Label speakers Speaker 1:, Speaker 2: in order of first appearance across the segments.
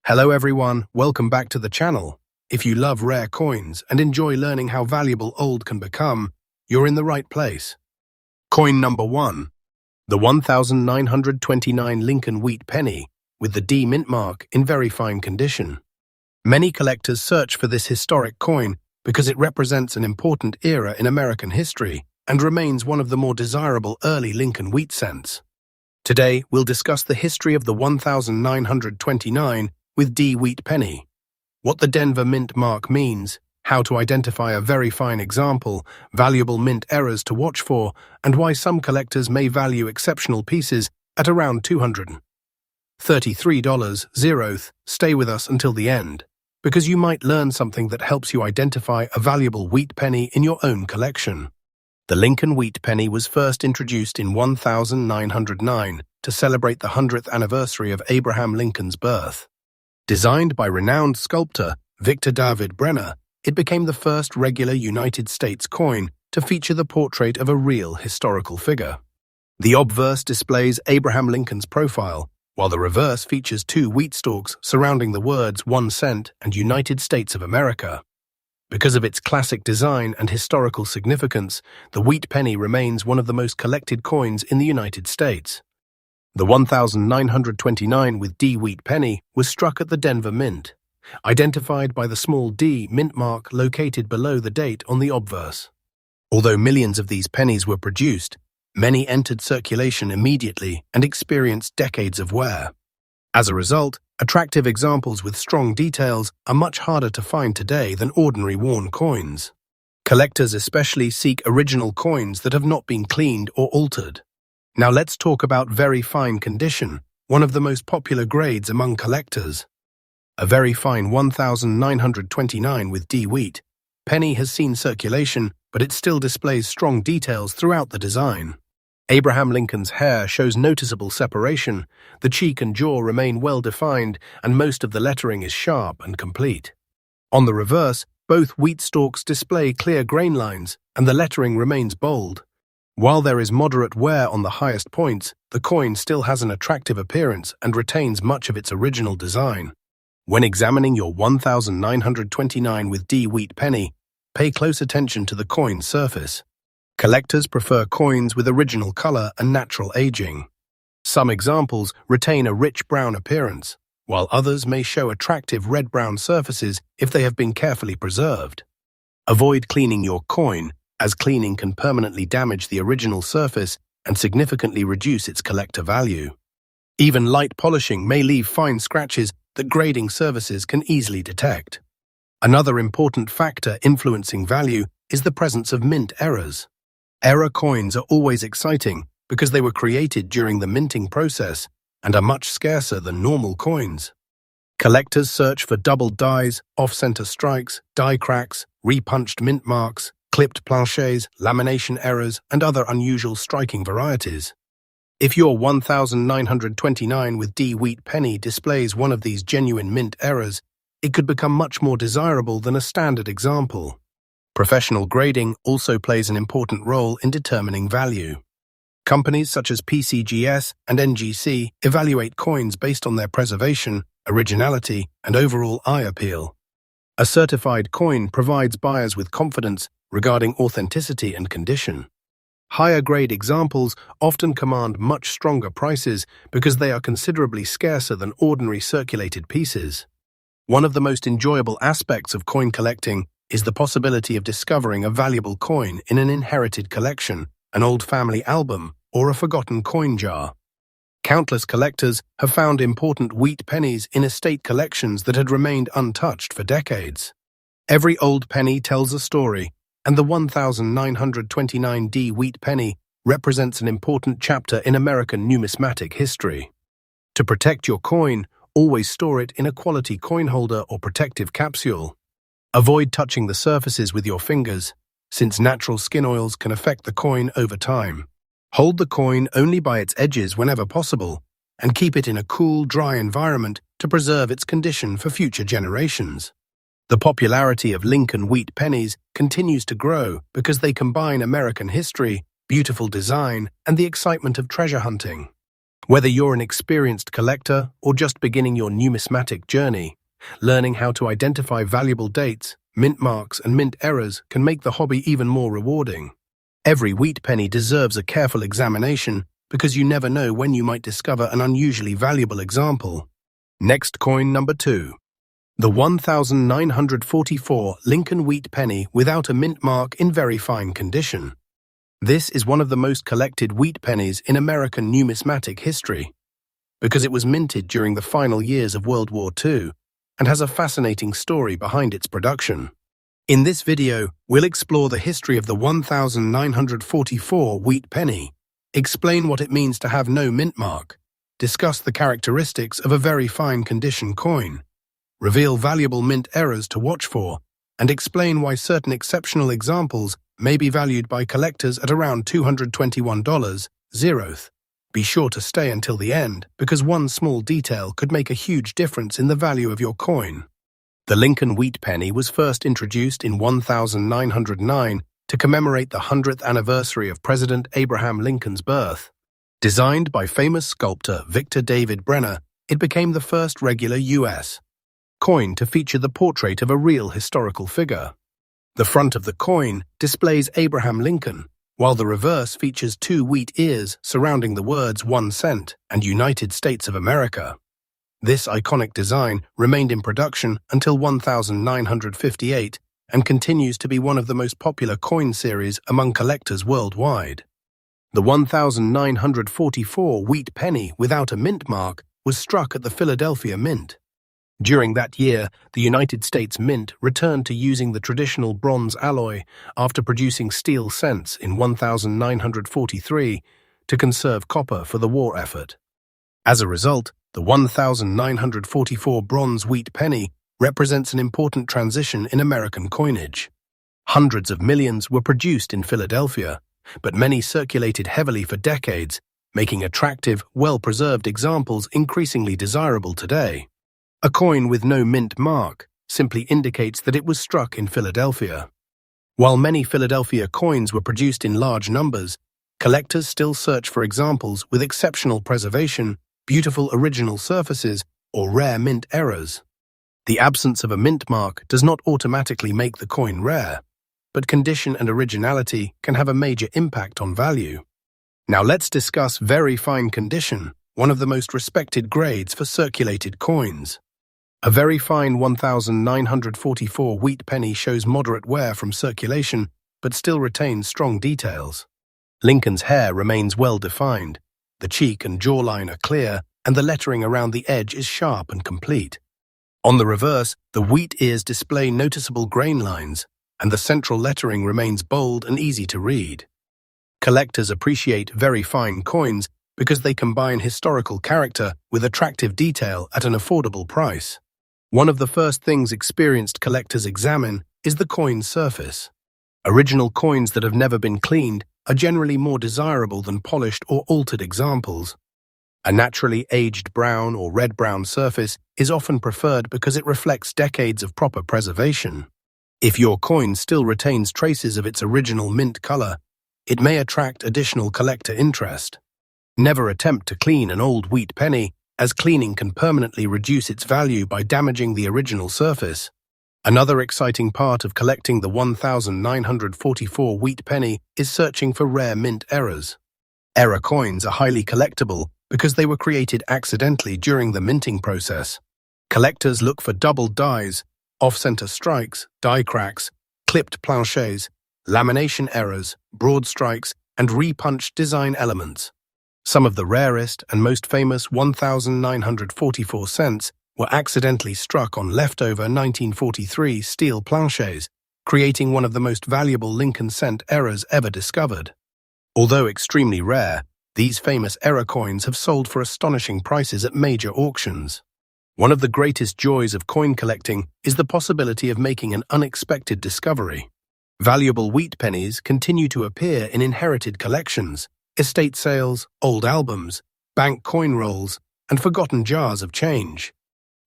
Speaker 1: Hello everyone, welcome back to the channel. If you love rare coins and enjoy learning how valuable old can become, you're in the right place. Coin number 1. The 1929 Lincoln Wheat Penny with the D mint mark in very fine condition. Many collectors search for this historic coin because it represents an important era in American history and remains one of the more desirable early Lincoln wheat cents. Today, we'll discuss the history of the 1929 with D wheat penny, what the Denver mint mark means, how to identify a very fine example, valuable mint errors to watch for, and why some collectors may value exceptional pieces at around $233. Stay with us until the end, because you might learn something that helps you identify a valuable wheat penny in your own collection. The Lincoln Wheat Penny was first introduced in 1909 to celebrate the 100th anniversary of Abraham Lincoln's birth. Designed by renowned sculptor Victor David Brenner, it became the first regular United States coin to feature the portrait of a real historical figure. The obverse displays Abraham Lincoln's profile, while the reverse features two wheat stalks surrounding the words 1 cent and United States of America. Because of its classic design and historical significance, the wheat penny remains one of the most collected coins in the United States. The 1929 with D wheat penny was struck at the Denver Mint, identified by the small D mint mark located below the date on the obverse. Although millions of these pennies were produced, many entered circulation immediately and experienced decades of wear. As a result, attractive examples with strong details are much harder to find today than ordinary worn coins. Collectors especially seek original coins that have not been cleaned or altered. Now let's talk about very fine condition, one of the most popular grades among collectors. A very fine 1929 with D wheat penny has seen circulation, but it still displays strong details throughout the design. Abraham Lincoln's hair shows noticeable separation, the cheek and jaw remain well defined, and most of the lettering is sharp and complete. On the reverse, both wheat stalks display clear grain lines, and the lettering remains bold. While there is moderate wear on the highest points, the coin still has an attractive appearance and retains much of its original design. When examining your 1929 with D wheat penny, pay close attention to the coin's surface. Collectors prefer coins with original color and natural aging. Some examples retain a rich brown appearance, while others may show attractive red-brown surfaces if they have been carefully preserved. Avoid cleaning your coin, as cleaning can permanently damage the original surface and significantly reduce its collector value. Even light polishing may leave fine scratches that grading services can easily detect. Another important factor influencing value is the presence of mint errors. Error coins are always exciting because they were created during the minting process and are much scarcer than normal coins. Collectors search for doubled dies, off-center strikes, die cracks, repunched mint marks, clipped planchets, lamination errors, and other unusual striking varieties. If your 1929 with D wheat penny displays one of these genuine mint errors, it could become much more desirable than a standard example. Professional grading also plays an important role in determining value. Companies such as PCGS and NGC evaluate coins based on their preservation, originality, and overall eye appeal. A certified coin provides buyers with confidence regarding authenticity and condition. Higher-grade examples often command much stronger prices because they are considerably scarcer than ordinary circulated pieces. One of the most enjoyable aspects of coin collecting is the possibility of discovering a valuable coin in an inherited collection, an old family album, or a forgotten coin jar. Countless collectors have found important wheat pennies in estate collections that had remained untouched for decades. Every old penny tells a story, and the 1929 D wheat penny represents an important chapter in American numismatic history. To protect your coin, always store it in a quality coin holder or protective capsule. Avoid touching the surfaces with your fingers, since natural skin oils can affect the coin over time. Hold the coin only by its edges whenever possible, and keep it in a cool, dry environment to preserve its condition for future generations. The popularity of Lincoln Wheat Pennies continues to grow because they combine American history, beautiful design, and the excitement of treasure hunting. Whether you're an experienced collector or just beginning your numismatic journey, learning how to identify valuable dates, mint marks, and mint errors can make the hobby even more rewarding. Every wheat penny deserves a careful examination because you never know when you might discover an unusually valuable example. Next coin number 2. The 1944 Lincoln Wheat Penny without a mint mark in very fine condition. This is one of the most collected wheat pennies in American numismatic history because it was minted during the final years of World War II and has a fascinating story behind its production. In this video, we'll explore the history of the 1944 wheat penny, explain what it means to have no mint mark, discuss the characteristics of a very fine condition coin, reveal valuable mint errors to watch for, and explain why certain exceptional examples may be valued by collectors at around $221. Be sure to stay until the end, because one small detail could make a huge difference in the value of your coin. The Lincoln Wheat Penny was first introduced in 1909 to commemorate the 100th anniversary of President Abraham Lincoln's birth. Designed by famous sculptor Victor David Brenner, it became the first regular U.S. coin to feature the portrait of a real historical figure. The front of the coin displays Abraham Lincoln, while the reverse features 2 wheat ears surrounding the words 1 cent and United States of America. This iconic design remained in production until 1958 and continues to be one of the most popular coin series among collectors worldwide. The 1944 wheat penny without a mint mark was struck at the Philadelphia Mint. During that year, the United States Mint returned to using the traditional bronze alloy after producing steel cents in 1943 to conserve copper for the war effort. As a result, the 1944 bronze wheat penny represents an important transition in American coinage. Hundreds of millions were produced in Philadelphia, but many circulated heavily for decades, making attractive, well-preserved examples increasingly desirable today. A coin with no mint mark simply indicates that it was struck in Philadelphia. While many Philadelphia coins were produced in large numbers, collectors still search for examples with exceptional preservation, beautiful original surfaces, or rare mint errors. The absence of a mint mark does not automatically make the coin rare, but condition and originality can have a major impact on value. Now let's discuss very fine condition, one of the most respected grades for circulated coins. A very fine 1944 wheat penny shows moderate wear from circulation, but still retains strong details. Lincoln's hair remains well defined, the cheek and jawline are clear, and the lettering around the edge is sharp and complete. On the reverse, the wheat ears display noticeable grain lines, and the central lettering remains bold and easy to read. Collectors appreciate very fine coins because they combine historical character with attractive detail at an affordable price. One of the first things experienced collectors examine is the coin's surface. Original coins that have never been cleaned are generally more desirable than polished or altered examples. A naturally aged brown or red-brown surface is often preferred because it reflects decades of proper preservation. If your coin still retains traces of its original mint color, it may attract additional collector interest. Never attempt to clean an old wheat penny, as cleaning can permanently reduce its value by damaging the original surface. Another exciting part of collecting the 1944 wheat penny is searching for rare mint errors. Error coins are highly collectible because they were created accidentally during the minting process. Collectors look for doubled dies, off-center strikes, die cracks, clipped planchets, lamination errors, broad strikes, and repunched design elements. Some of the rarest and most famous 1944 cents were accidentally struck on leftover 1943 steel planchets, creating one of the most valuable Lincoln cent errors ever discovered. Although extremely rare, these famous error coins have sold for astonishing prices at major auctions. One of the greatest joys of coin collecting is the possibility of making an unexpected discovery. Valuable wheat pennies continue to appear in inherited collections, estate sales, old albums, bank coin rolls, and forgotten jars of change.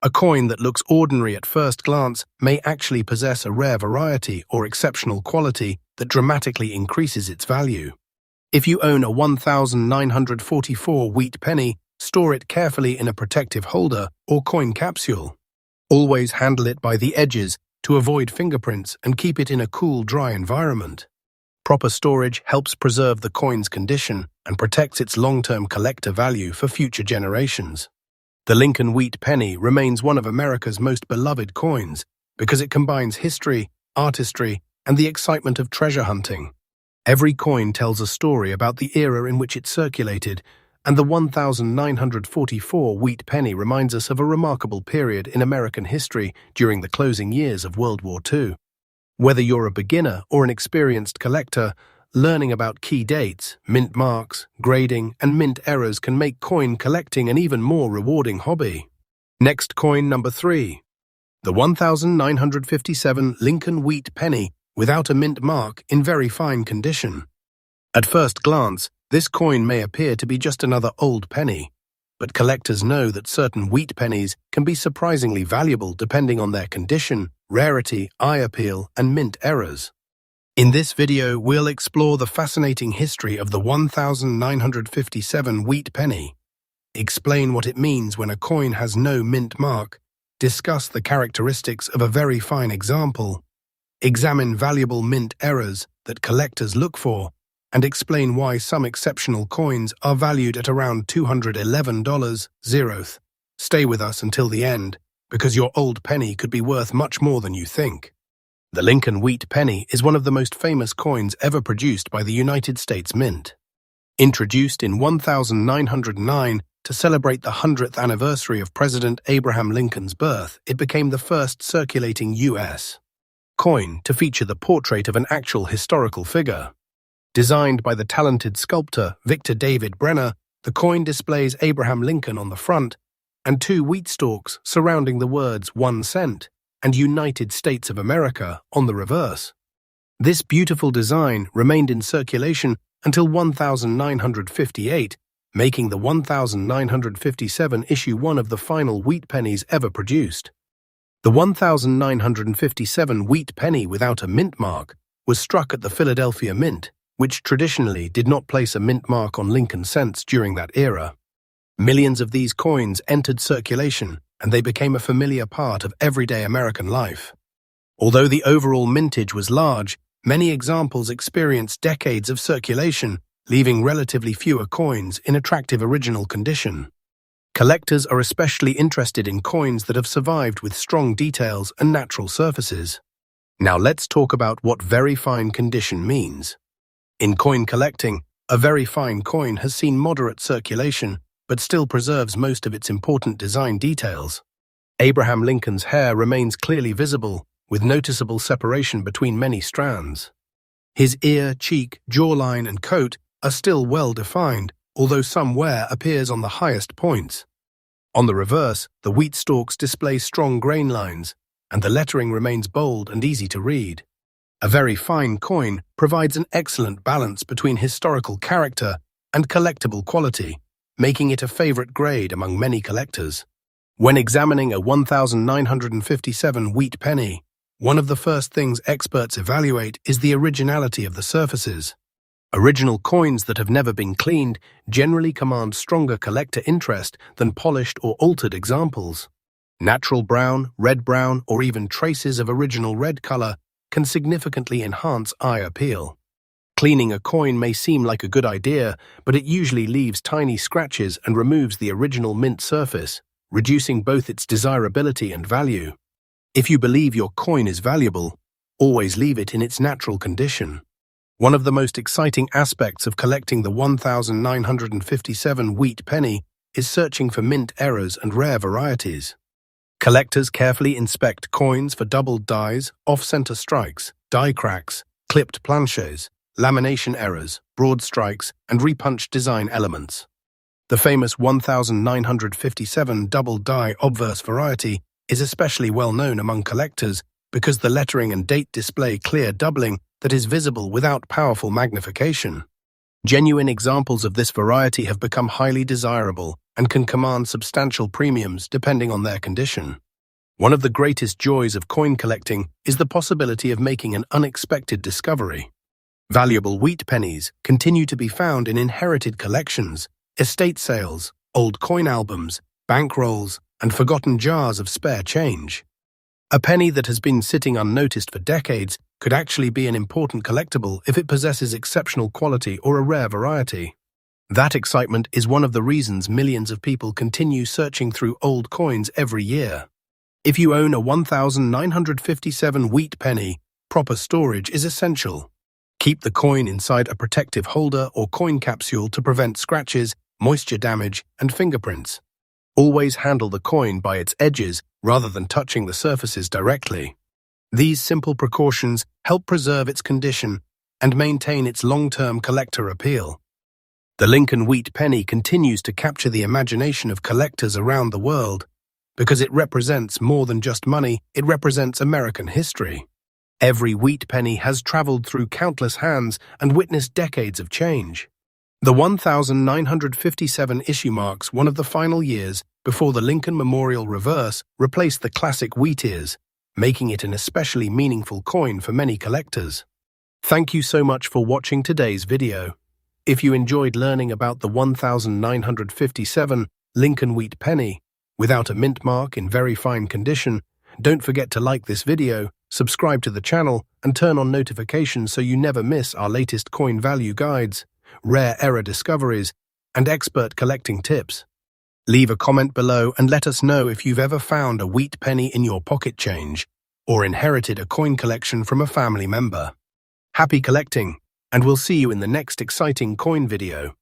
Speaker 1: A coin that looks ordinary at first glance may actually possess a rare variety or exceptional quality that dramatically increases its value. If you own a 1944 wheat penny, store it carefully in a protective holder or coin capsule. Always handle it by the edges to avoid fingerprints and keep it in a cool, dry environment. Proper storage helps preserve the coin's condition and protects its long-term collector value for future generations. The Lincoln Wheat Penny remains one of America's most beloved coins because it combines history, artistry, and the excitement of treasure hunting. Every coin tells a story about the era in which it circulated, and the 1944 wheat penny reminds us of a remarkable period in American history during the closing years of World War II. Whether you're a beginner or an experienced collector, learning about key dates, mint marks, grading, and mint errors can make coin collecting an even more rewarding hobby. Next, coin number 3. The 1957 Lincoln Wheat Penny without a mint mark in very fine condition. At first glance, this coin may appear to be just another old penny, but collectors know that certain wheat pennies can be surprisingly valuable depending on their condition, rarity, eye appeal, and mint errors. In this video, we'll explore the fascinating history of the 1957 wheat penny, explain what it means when a coin has no mint mark, discuss the characteristics of a very fine example, examine valuable mint errors that collectors look for, and explain why some exceptional coins are valued at around $211. Stay with us until the end, because your old penny could be worth much more than you think. The Lincoln Wheat Penny is one of the most famous coins ever produced by the United States Mint. Introduced in 1909 to celebrate the 100th anniversary of President Abraham Lincoln's birth, it became the first circulating U.S. coin to feature the portrait of an actual historical figure. Designed by the talented sculptor Victor David Brenner, the coin displays Abraham Lincoln on the front and 2 wheat stalks surrounding the words 1 cent and United States of America on the reverse. This beautiful design remained in circulation until 1958, making the 1957 issue one of the final wheat pennies ever produced. The 1957 wheat penny without a mint mark was struck at the Philadelphia Mint, which traditionally did not place a mint mark on Lincoln cents during that era. Millions of these coins entered circulation, and they became a familiar part of everyday American life. Although the overall mintage was large, many examples experienced decades of circulation, leaving relatively fewer coins in attractive original condition. Collectors are especially interested in coins that have survived with strong details and natural surfaces. Now let's talk about what very fine condition means. In coin collecting, a very fine coin has seen moderate circulation, but still preserves most of its important design details. Abraham Lincoln's hair remains clearly visible, with noticeable separation between many strands. His ear, cheek, jawline, and coat are still well defined, although some wear appears on the highest points. On the reverse, the wheat stalks display strong grain lines, and the lettering remains bold and easy to read. A very fine coin provides an excellent balance between historical character and collectible quality, making it a favorite grade among many collectors. When examining a 1957 wheat penny, one of the first things experts evaluate is the originality of the surfaces. Original coins that have never been cleaned generally command stronger collector interest than polished or altered examples. Natural brown, red-brown, or even traces of original red color can significantly enhance eye appeal. Cleaning a coin may seem like a good idea, but it usually leaves tiny scratches and removes the original mint surface, reducing both its desirability and value. If you believe your coin is valuable, always leave it in its natural condition. One of the most exciting aspects of collecting the 1957 wheat penny is searching for mint errors and rare varieties. Collectors carefully inspect coins for doubled dies, off-center strikes, die cracks, clipped planches, lamination errors, broad strikes, and repunched design elements. The famous 1957 double die obverse variety is especially well known among collectors because the lettering and date display clear doubling that is visible without powerful magnification. Genuine examples of this variety have become highly desirable and can command substantial premiums depending on their condition. One of the greatest joys of coin collecting is the possibility of making an unexpected discovery. Valuable wheat pennies continue to be found in inherited collections, estate sales, old coin albums, bank rolls, and forgotten jars of spare change. A penny that has been sitting unnoticed for decades could actually be an important collectible if it possesses exceptional quality or a rare variety. That excitement is one of the reasons millions of people continue searching through old coins every year. If you own a 1957 wheat penny, proper storage is essential. Keep the coin inside a protective holder or coin capsule to prevent scratches, moisture damage, and fingerprints. Always handle the coin by its edges rather than touching the surfaces directly. These simple precautions help preserve its condition and maintain its long-term collector appeal. The Lincoln Wheat Penny continues to capture the imagination of collectors around the world because it represents more than just money, it represents American history. Every wheat penny has traveled through countless hands and witnessed decades of change. The 1957 issue marks one of the final years before the Lincoln Memorial Reverse replaced the classic wheat ears, making it an especially meaningful coin for many collectors. Thank you so much for watching today's video. If you enjoyed learning about the 1957 Lincoln Wheat Penny, without a mint mark in very fine condition, don't forget to like this video, subscribe to the channel, and turn on notifications so you never miss our latest coin value guides, rare error discoveries, and expert collecting tips. Leave a comment below and let us know if you've ever found a wheat penny in your pocket change or inherited a coin collection from a family member. Happy collecting, and we'll see you in the next exciting coin video.